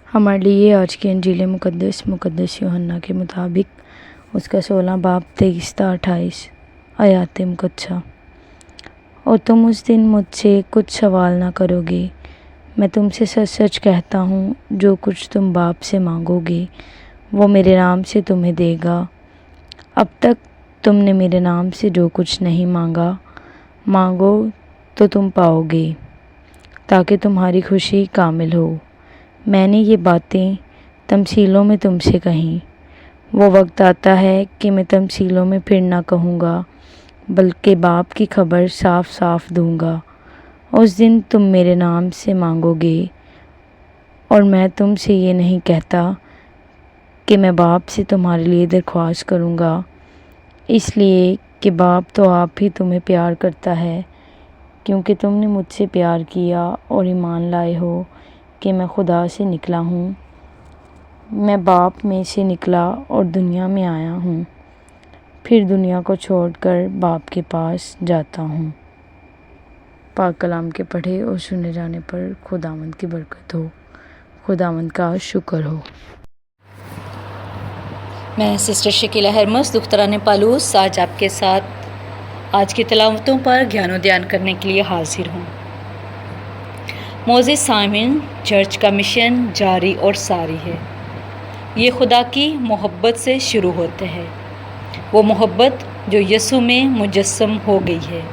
हमारे लिए आज की अंजील मुकद्दस यूहन्ना के मुताबिक उसका 16 बाब 23 ता 28 आयात मुकद्दसा। और तुम उस दिन मुझसे कुछ सवाल ना करोगे। मैं तुमसे सच सच कहता हूँ, जो कुछ तुम बाप से मांगोगे वो मेरे नाम से तुम्हें देगा। अब तक तुमने मेरे नाम से जो कुछ नहीं मांगा, मांगो तो तुम पाओगे, ताकि तुम्हारी खुशी कामिल हो। मैंने ये बातें तमसीलों में तुमसे कहीं। वो वक्त आता है कि मैं तमसीलों में फिर ना कहूँगा, बल्कि बाप की खबर साफ साफ दूँगा। उस दिन तुम मेरे नाम से मांगोगे, और मैं तुमसे ये नहीं कहता कि मैं बाप से तुम्हारे लिए दरख्वास्त करूँगा, इसलिए कि बाप तो आप ही तुम्हें प्यार करता है, क्योंकि तुमने मुझसे प्यार किया और ईमान लाए हो कि मैं खुदा से निकला हूँ। मैं बाप में से निकला और दुनिया में आया हूँ, फिर दुनिया को छोड़कर बाप के पास जाता हूँ। पाक कलाम के पढ़े और सुने जाने पर खुदावंद की बरकत हो, खुदावंद का शुक्र हो। मैं सिस्टर शकीला हरमस दुख्तरान पालूस आज आपके साथ आज की तिलावतों पर ज्ञान ध्यान करने के लिए हाजिर हूँ। मोज़ेज़ सामिन, चर्च का मिशन जारी और सारी है। ये खुदा की मोहब्बत से शुरू होते हैं, वो मोहब्बत जो यसु में मुजस्सम हो गई है,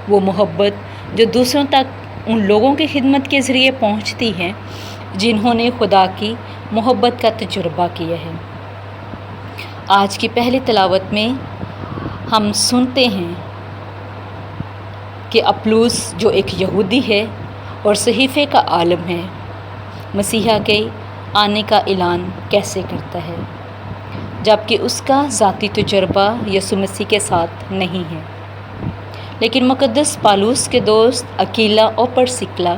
वो मोहब्बत जो दूसरों तक उन लोगों की खिदमत के ज़रिए पहुँचती है जिन्होंने खुदा की मोहब्बत का तजुर्बा किया है। आज की पहली तिलावत में हम सुनते हैं कि अप्लूस जो एक यहूदी है और सहीफ़े का आलम है, मसीहा के आने का ऐलान कैसे करता है, जबकि उसका ज़ाती तजुर्बा यसु मसीह के साथ नहीं है। लेकिन मुकद्दस पालूस के दोस्त अकीला और परसिकला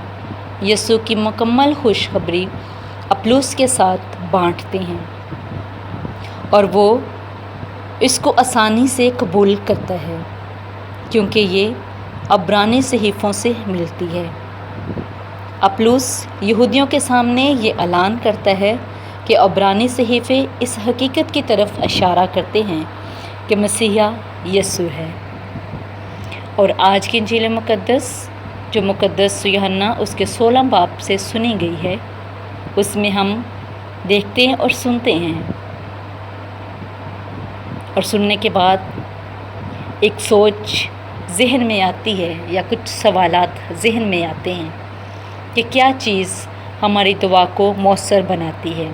यसु की मुकम्मल खुशखबरी अप्लूस के साथ बांटते हैं, और वो इसको आसानी से कबूल करता है, क्योंकि ये अब्रानी सहीफ़ों से मिलती है। अप्लूस यहूदियों के सामने ये ऐलान करता है कि अब्रानी सहीफ़े इस हकीकत की तरफ इशारा करते हैं कि मसीहा यसु है। और आज की इंजील मुकद्दस जो मुकद्दस यूहन्ना उसके 16 बाब से सुनी गई है, उसमें हम देखते हैं और सुनते हैं, और सुनने के बाद एक सोच ज़हन में आती है या कुछ सवालात ज़हन में आते हैं कि क्या चीज़ हमारी दुआ को मौसर बनाती है,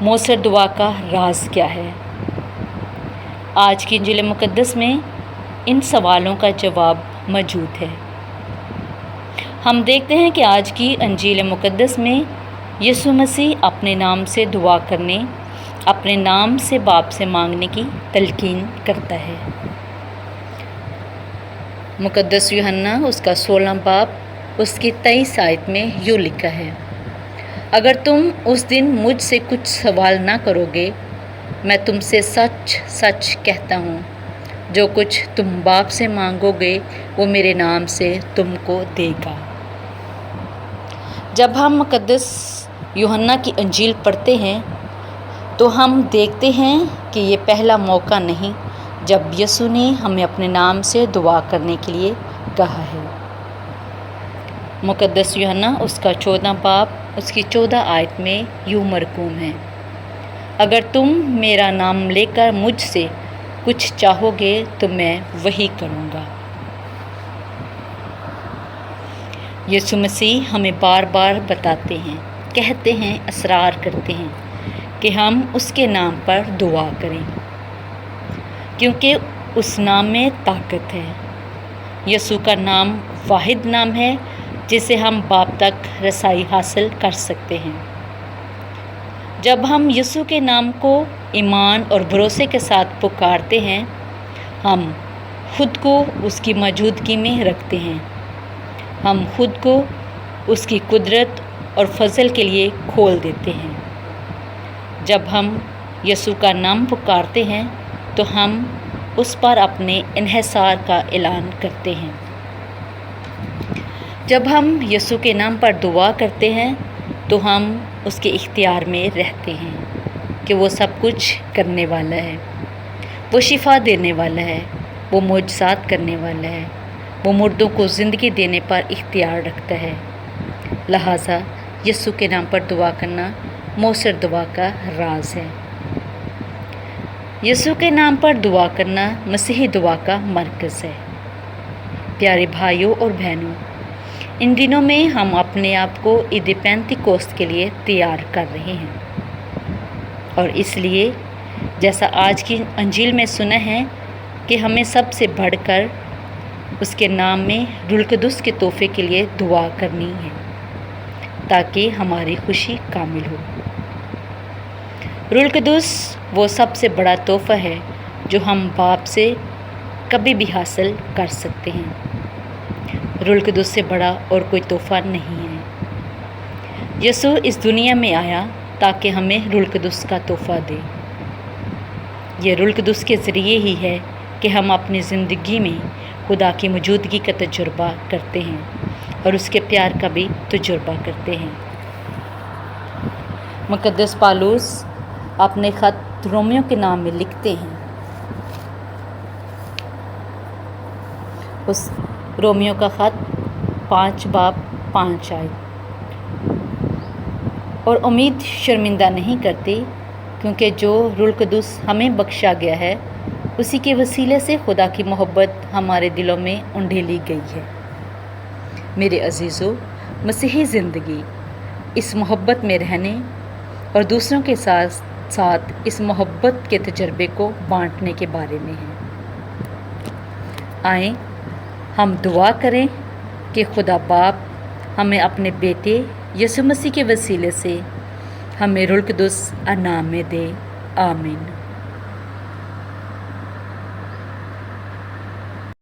मौसर दुआ का राज क्या है। आज की इंजील मुकद्दस में इन सवालों का जवाब मौजूद है। हम देखते हैं कि आज की इंजील मुकद्दस में यसु मसीह अपने नाम से दुआ करने, अपने नाम से बाप से मांगने की तलकीन करता है। मुकद्दस यूहन्ना उसका 16 बाब उसकी 23 आयत में यूँ लिखा है, अगर तुम उस दिन मुझसे कुछ सवाल ना करोगे, मैं तुमसे सच सच कहता हूँ, जो कुछ तुम बाप से मांगोगे वो मेरे नाम से तुमको देगा। जब हम मुकद्दस यूहन्ना की अंजील पढ़ते हैं तो हम देखते हैं कि ये पहला मौका नहीं जब यसु ने हमें अपने नाम से दुआ करने के लिए कहा है। मुकद्दस यूहन्ना उसका 14 बाब उसकी 14 आयत में यूँ मरकूम है, अगर तुम मेरा नाम लेकर मुझसे कुछ चाहोगे तो मैं वही करूँगा। यसु मसीह हमें बार बार बताते हैं, कहते हैं, असरार करते हैं कि हम उसके नाम पर दुआ करें, क्योंकि उस नाम में ताकत है। यसु का नाम वाहिद नाम है जिसे हम बाप तक रसाई हासिल कर सकते हैं। जब हम यसु के नाम को ईमान और भरोसे के साथ पुकारते हैं, हम खुद को उसकी मौजूदगी में रखते हैं, हम खुद को उसकी कुदरत और फजल के लिए खोल देते हैं। जब हम यसु का नाम पुकारते हैं तो हम उस पर अपने इन्हिसार का ऐलान करते हैं। जब हम यसु के नाम पर दुआ करते हैं تو ہم اس کے اختیار میں رہتے ہیں کہ وہ سب کچھ کرنے والا ہے، وہ شفا دینے والا ہے، وہ معجزات کرنے والا ہے، وہ مردوں کو زندگی دینے پر اختیار رکھتا ہے۔ لہٰذا یسوع کے نام پر دعا کرنا مؤثر دعا کا راز ہے۔ یسوع کے نام پر دعا کرنا مسیحی دعا کا مرکز ہے۔ پیارے بھائیوں اور بہنوں، ان دنوں میں ہم اپنے آپ کو عید پینتیکوست کے لیے تیار کر رہے ہیں، اور اس لیے جیسا آج کی انجیل میں سنا ہے کہ ہمیں سب سے بڑھ کر اس کے نام میں روح القدس کے تحفے کے لیے دعا کرنی ہے تاکہ ہماری خوشی کامل ہو۔ روح القدس وہ سب سے بڑا تحفہ ہے جو ہم باپ سے کبھی بھی حاصل کر سکتے ہیں۔ روح القدس سے بڑا اور کوئی تحفہ نہیں ہے۔ یسوع اس دنیا میں آیا تاکہ ہمیں روح القدس کا تحفہ دے۔ یہ روح القدس کے ذریعے ہی ہے کہ ہم اپنی زندگی میں خدا کی موجودگی کا تجربہ کرتے ہیں اور اس کے پیار کا بھی تجربہ کرتے ہیں۔ مقدس پالوس اپنے خط رومیوں کے نام میں لکھتے ہیں، اس رومیوں کا خط 5 باب 5 آیت، اور امید شرمندہ نہیں کرتی، کیونکہ جو روح القدس ہمیں بخشا گیا ہے اسی کے وسیلے سے خدا کی محبت ہمارے دلوں میں انڈیلی گئی ہے۔ میرے عزیزو، مسیحی زندگی اس محبت میں رہنے اور دوسروں کے ساتھ اس محبت کے تجربے کو بانٹنے کے بارے میں ہے۔ آئیں ہم دعا کریں کہ خدا باپ ہمیں اپنے بیٹے یسوع مسیح کے وسیلے سے ہمیں روح القدس انعام میں دے۔ آمین۔